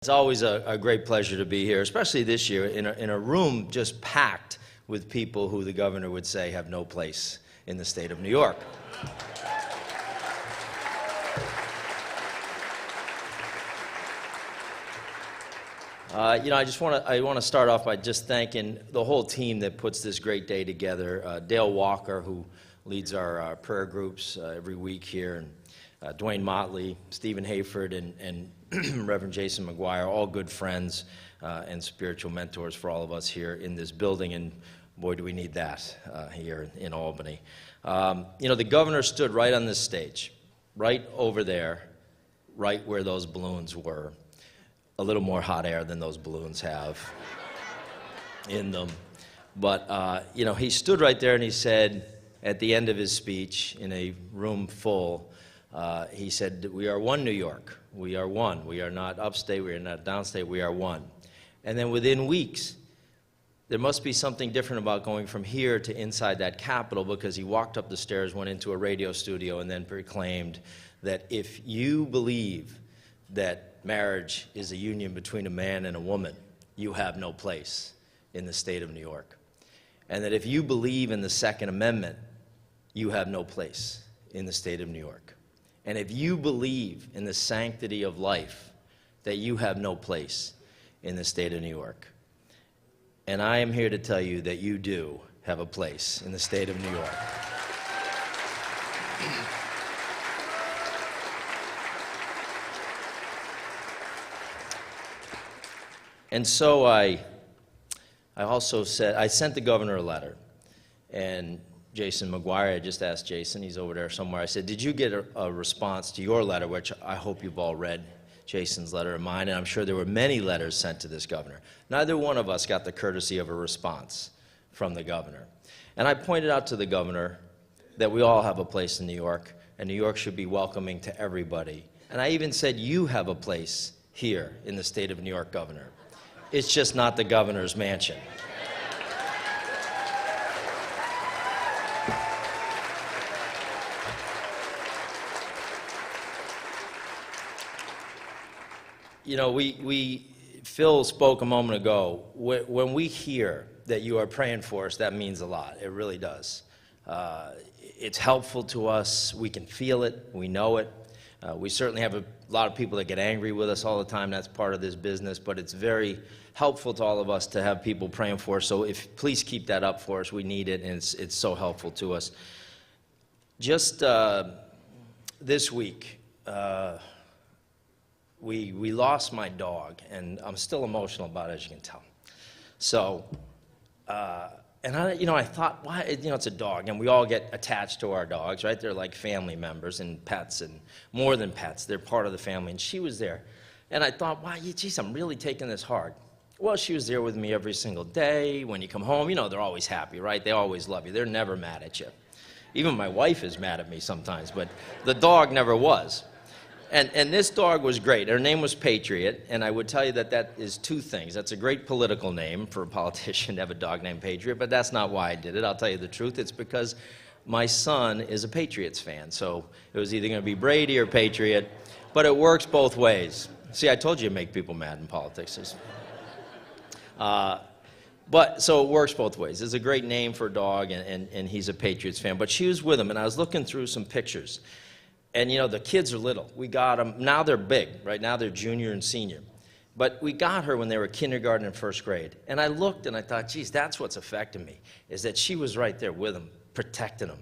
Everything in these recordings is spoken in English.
It's always a great pleasure to be here, especially this year, in a room just packed with people who the governor would say have no place in the state of New York. I want to start off by just thanking the whole team that puts this great day together. Dale Walker, who leads our prayer groups every week here, and Dwayne Motley, Stephen Hayford, and Reverend Jason McGuire, all good friends and spiritual mentors for all of us here in this building, and boy, do we need that here in Albany. The governor stood right on this stage, right over there, right where those balloons were. A little more hot air than those balloons have in them. But, he stood right there and he said, at the end of his speech, in a room full, he said, "We are one New York. We are one. We are not upstate. We are not downstate. We are one." And then within weeks, there must be something different about going from here to inside that Capitol, because he walked up the stairs, went into a radio studio, and then proclaimed that if you believe that marriage is a union between a man and a woman, you have no place in the state of New York. And that if you believe in the Second Amendment, you have no place in the state of New York. And if you believe in the sanctity of life, that you have no place in the state of New York. And I am here to tell you that you do have a place in the state of New York. And so I sent the governor a letter, and Jason McGuire, I just asked Jason, he's over there somewhere, I said, did you get a response to your letter, which I hope you've all read, Jason's letter and mine, and I'm sure there were many letters sent to this governor. Neither one of us got the courtesy of a response from the governor. And I pointed out to the governor that we all have a place in New York, and New York should be welcoming to everybody. And I even said, you have a place here in the state of New York, Governor. It's just not the governor's mansion. Phil spoke a moment ago. When we hear that you are praying for us, that means a lot. It really does. It's helpful to us. We can feel it. We know it. We certainly have a lot of people that get angry with us all the time. That's part of this business, but it's very helpful to all of us to have people praying for us. So please keep that up for us. We need it, and it's so helpful to us. Just this week, we lost my dog, and I'm still emotional about it, as you can tell. So, and I thought, why? It's a dog, and we all get attached to our dogs, right? They're like family members and pets, and more than pets, they're part of the family. And she was there, and I thought, wow, geez, I'm really taking this hard. Well, she was there with me every single day. When you come home, they're always happy, right? They always love you. They're never mad at you. Even my wife is mad at me sometimes, but the dog never was. And this dog was great. Her name was Patriot, and I would tell you that is two things. That's a great political name for a politician to have a dog named Patriot, but that's not why I did it. I'll tell you the truth. It's because my son is a Patriots fan, so it was either going to be Brady or Patriot, but it works both ways. See, I told you to make people mad in politics. So it works both ways. It's a great name for a dog, and he's a Patriots fan. But she was with him, and I was looking through some pictures. And, the kids are little. We got them. Now they're big, right? Now they're junior and senior. But we got her when they were kindergarten and first grade. And I looked, and I thought, geez, that's what's affecting me, is that she was right there with them, protecting them.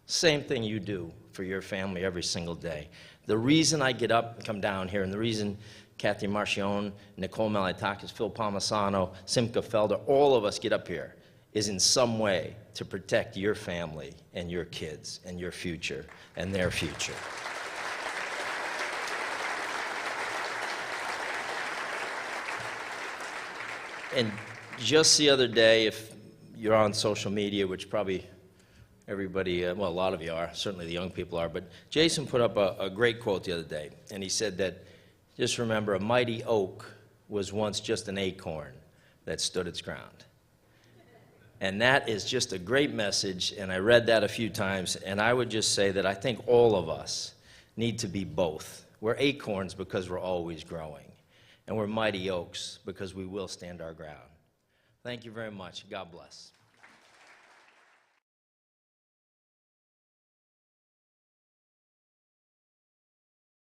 Same thing you do for your family every single day. The reason I get up and come down here, and the reason Kathy Marchione, Nicole Malitakis, Phil Palmisano, Simca Felder, all of us get up here, is in some way to protect your family and your kids and your future and their future. And just the other day, if you're on social media, which probably everybody, well, a lot of you are, certainly the young people are, but Jason put up a great quote the other day, and he said that, just remember, a mighty oak was once just an acorn that stood its ground. And that is just a great message, and I read that a few times, and I would just say that I think all of us need to be both. We're acorns because we're always growing. and we're mighty oaks because we will stand our ground. Thank you very much. God bless.